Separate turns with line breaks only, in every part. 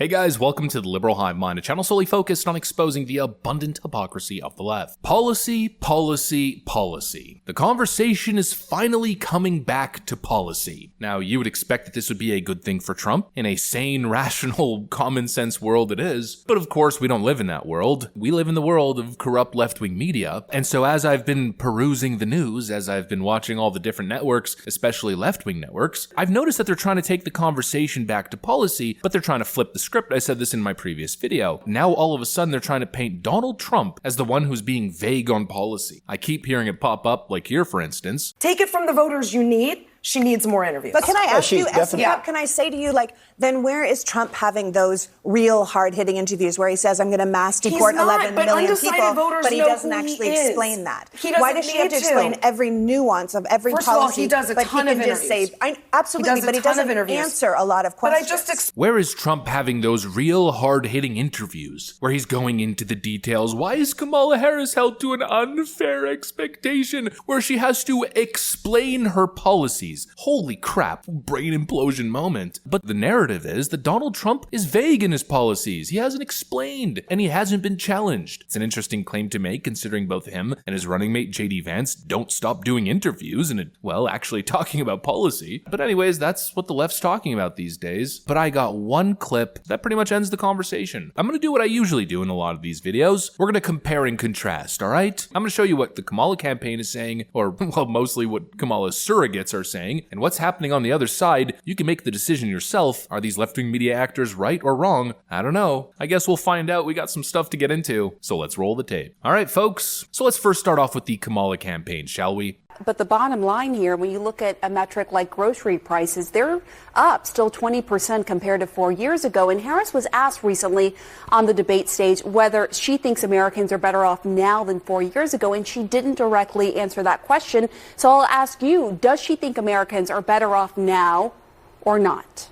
Hey guys, welcome to the Liberal Hive Mind, a channel solely focused on exposing the abundant hypocrisy of the left. Policy, policy, policy. The conversation is finally coming back to policy. Now, you would expect that this would be a good thing for Trump. In a sane, rational, common sense world it is. But of course, we don't live in that world. We live in the world of corrupt left-wing media. And so as I've been perusing the news, as I've been watching all the different networks, especially left-wing networks, I've noticed that they're trying to take the conversation back to policy, but they're trying to flip the script. I said this in my previous video. Now all of a sudden they're trying to paint Donald Trump as the one who's being vague on policy. I keep hearing it pop up, like here for instance.
Take it from the voters you need. She needs more interviews.
But can I ask you, can I say to you, then where is Trump having those real hard-hitting interviews where he says, I'm going to mass deport 11 million people, but he doesn't actually explain that? Why does she have to explain every nuance of every policy?
First of all, he does a ton of interviews.
Absolutely, but he doesn't answer a lot of questions.
Where is Trump having those real hard-hitting interviews where he's going into the details? Why is Kamala Harris held to an unfair expectation where she has to explain her policies? Holy crap, brain implosion moment. But the narrative is that Donald Trump is vague in his policies. He hasn't explained, and he hasn't been challenged. It's an interesting claim to make, considering both him and his running mate JD Vance don't stop doing interviews and, well, actually talking about policy. But anyways, that's what the left's talking about these days. But I got one clip that pretty much ends the conversation. I'm gonna do what I usually do in a lot of these videos. We're gonna compare and contrast, alright? I'm gonna show you what the Kamala campaign is saying, or, well, mostly what Kamala's surrogates are saying, and what's happening on the other side. You can make the decision yourself. Are these left-wing media actors right or wrong? I don't know. I guess we'll find out. We got some stuff to get into, so let's roll the tape. All right, folks. So let's first start off with the Kamala campaign, shall we?
But the bottom line here, when you look at a metric like grocery prices, they're up still 20% compared to 4 years ago. And Harris was asked recently on the debate stage whether she thinks Americans are better off now than 4 years ago. And she didn't directly answer that question. So I'll ask you, does she think Americans are better off now or not?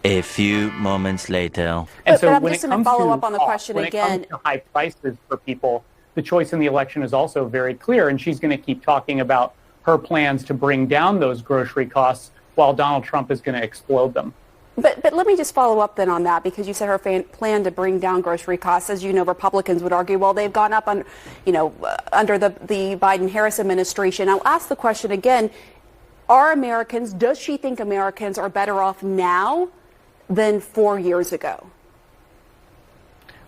A few moments later.
And so I'm just going to follow up on the question again.
When it comes to high prices for people, the choice in the election is also very clear. And she's going to keep talking about her plans to bring down those grocery costs while Donald Trump is going to explode them.
But let me just follow up then on that, because you said her plan to bring down grocery costs. As you know, Republicans would argue, well, they've gone up on, under the Biden-Harris administration. I'll ask the question again. Does she think Americans are better off now than 4 years ago?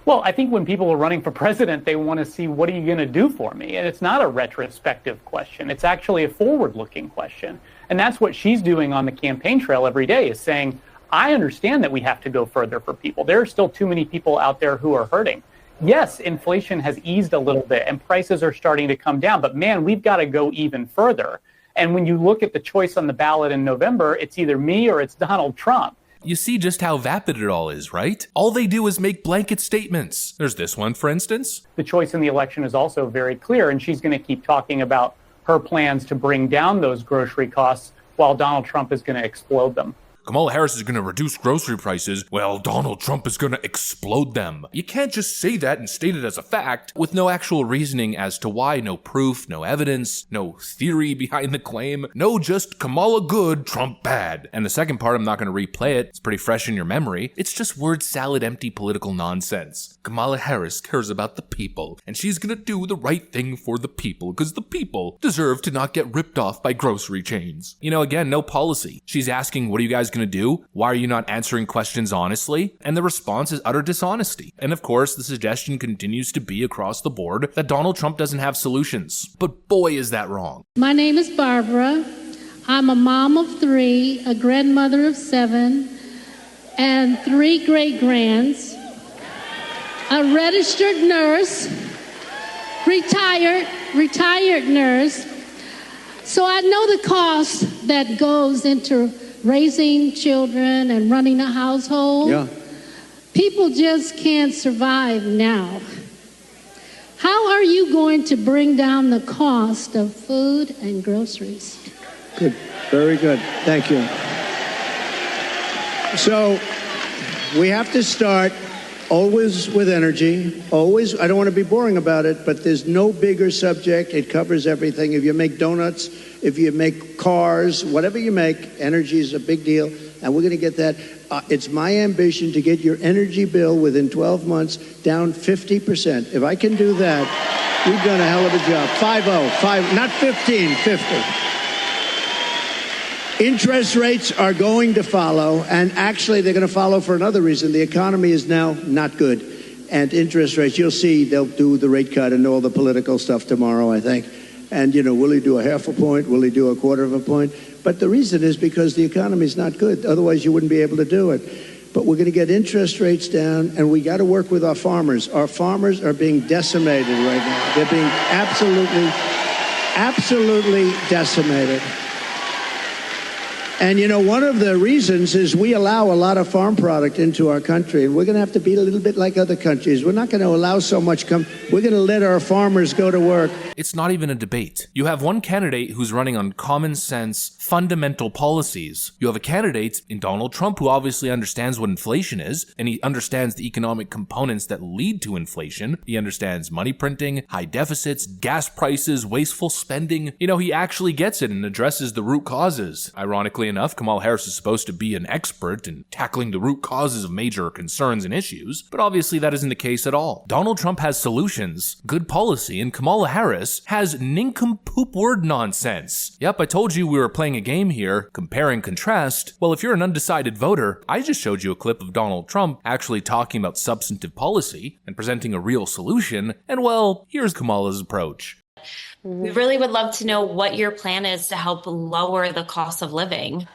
Well, I think when people are running for president, they want to see, what are you going to do for me? And it's not a retrospective question. It's actually a forward-looking question. And that's what she's doing on the campaign trail every day, is saying, I understand that we have to go further for people. There are still too many people out there who are hurting. Yes, inflation has eased a little bit and prices are starting to come down. But man, we've got to go even further. And when you look at the choice on the ballot in November, it's either me or it's Donald Trump.
You see just how vapid it all is, right? All they do is make blanket statements. There's this one, for instance.
The choice in the election is also very clear, and she's going to keep talking about her plans to bring down those grocery costs while Donald Trump is going to explode them.
Kamala Harris is going to reduce grocery prices, while Donald Trump is going to explode them. You can't just say that and state it as a fact with no actual reasoning as to why, no proof, no evidence, no theory behind the claim. No, just Kamala good, Trump bad. And the second part, I'm not going to replay it. It's pretty fresh in your memory. It's just word salad, empty political nonsense. Kamala Harris cares about the people, and she's going to do the right thing for the people, because the people deserve to not get ripped off by grocery chains. Again, no policy. She's asking, what are you guys going to do? Why are you not answering questions honestly? And the response is utter dishonesty. And of course, the suggestion continues to be across the board that Donald Trump doesn't have solutions. But boy, is that wrong.
My name is Barbara. I'm a mom of 3, a grandmother of 7, and 3 great-grands, a registered nurse, retired nurse. So I know the cost that goes into raising children and running a household. Yeah. People just can't survive now. How are you going to bring down the cost of food and groceries?
Good. Very good. Thank you. So we have to start always with energy, always. I don't want to be boring about it, but there's no bigger subject. It covers everything. If you make donuts, if you make cars, whatever you make, energy is a big deal, and we're going to get that. It's my ambition to get your energy bill within 12 months down 50%. If I can do that, we've done a hell of a job. 5-0, not 15, 50. Interest rates are going to follow, and actually they're going to follow for another reason. The economy is now not good, and interest rates, you'll see they'll do the rate cut and all the political stuff tomorrow, I think. And, will he do a half a point? Will he do a quarter of a point? But the reason is because the economy is not good. Otherwise, you wouldn't be able to do it. But we're going to get interest rates down, and we got to work with our farmers. Our farmers are being decimated right now. They're being absolutely decimated. And, one of the reasons is we allow a lot of farm product into our country, and we're going to have to be a little bit like other countries. We're not going to allow so much We're going to let our farmers go to work.
It's not even a debate. You have one candidate who's running on common sense, fundamental policies. You have a candidate in Donald Trump who obviously understands what inflation is, and he understands the economic components that lead to inflation. He understands money printing, high deficits, gas prices, wasteful spending. He actually gets it and addresses the root causes. Ironically enough, Kamala Harris is supposed to be an expert in tackling the root causes of major concerns and issues, but obviously that isn't the case at all. Donald Trump has solutions, good policy, and Kamala Harris has nincompoop word nonsense. Yep, I told you we were playing a game here, compare and contrast. Well, if you're an undecided voter, I just showed you a clip of Donald Trump actually talking about substantive policy and presenting a real solution, and well, here's Kamala's approach.
We really would love to know what your plan is to help lower the cost of living.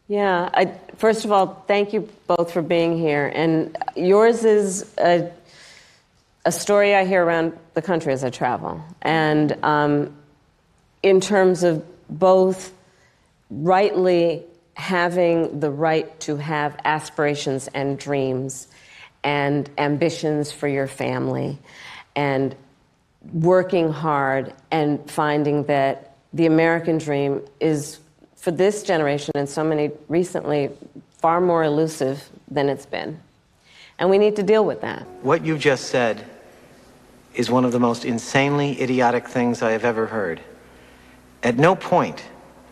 Yeah, first of all, thank you both for being here. And yours is a story I hear around the country as I travel. And in terms of both rightly having the right to have aspirations and dreams and ambitions for your family, and working hard and finding that the American dream is, for this generation and so many recently, far more elusive than it's been. And we need to deal with that.
What you just said is one of the most insanely idiotic things I have ever heard. At no point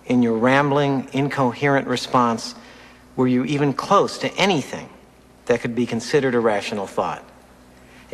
in your rambling, incoherent response were you even close to anything that could be considered a rational thought.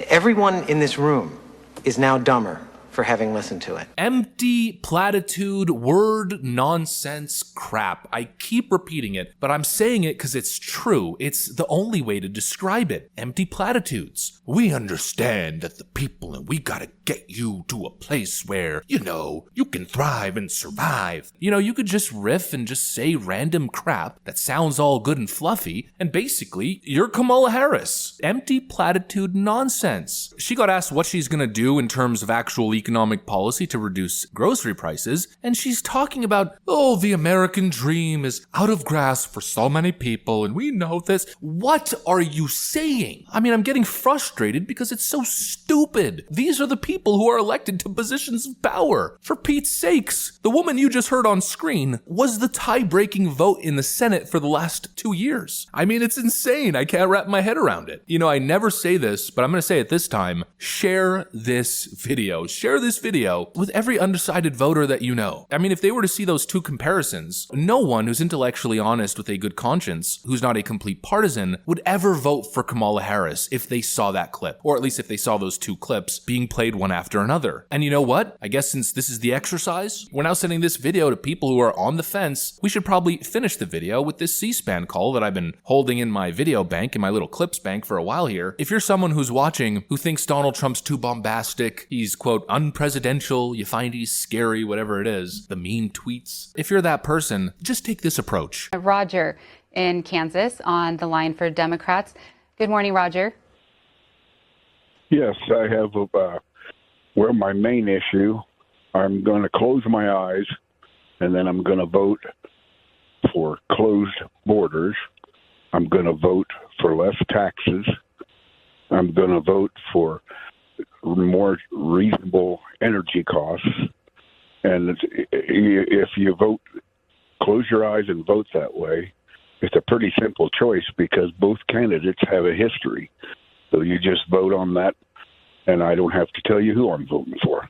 Everyone in this room is now dumber for having listened to it.
Empty platitude, word nonsense crap. I keep repeating it, but I'm saying it because it's true. It's the only way to describe it. Empty platitudes. We understand that the people, and we gotta get you to a place where, you can thrive and survive. You could just riff and just say random crap that sounds all good and fluffy, and basically, you're Kamala Harris. Empty platitude nonsense. She got asked what she's gonna do in terms of actual economic policy to reduce grocery prices, and she's talking about, the American dream is out of grasp for so many people, and we know this. What are you saying? I'm getting frustrated because it's so stupid. These are the people who are elected to positions of power. For Pete's sakes, the woman you just heard on screen was the tie-breaking vote in the Senate for the last 2 years. It's insane. I can't wrap my head around it. I never say this, but I'm going to say it this time. Share this video. Share this video with every undecided voter that you know. If they were to see those two comparisons, no one who's intellectually honest with a good conscience, who's not a complete partisan, would ever vote for Kamala Harris if they saw that clip, or at least if they saw those two clips being played one after another. And you know what? I guess since this is the exercise, we're now sending this video to people who are on the fence. We should probably finish the video with this C-SPAN call that I've been holding in my video bank, in my little clips bank for a while here. If you're someone who's watching who thinks Donald Trump's too bombastic, he's, quote, unpresidential, you find he's scary, whatever it is, the mean tweets. If you're that person, just take this approach.
Roger in Kansas on the line for Democrats. Good morning, Roger.
Yes, I have my main issue. I'm going to close my eyes, and then I'm going to vote for closed borders. I'm going to vote for less taxes. I'm going to vote for more reasonable energy costs. And if you vote, close your eyes and vote that way, it's a pretty simple choice because both candidates have a history So you just vote on that, and I don't have to tell you who I'm voting for.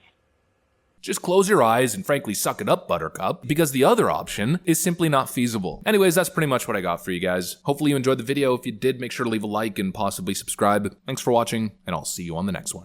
Just close your eyes and frankly suck it up, Buttercup, because the other option is simply not feasible. Anyways, that's pretty much what I got for you guys. Hopefully you enjoyed the video. If you did, make sure to leave a like and possibly subscribe. Thanks for watching, and I'll see you on the next one.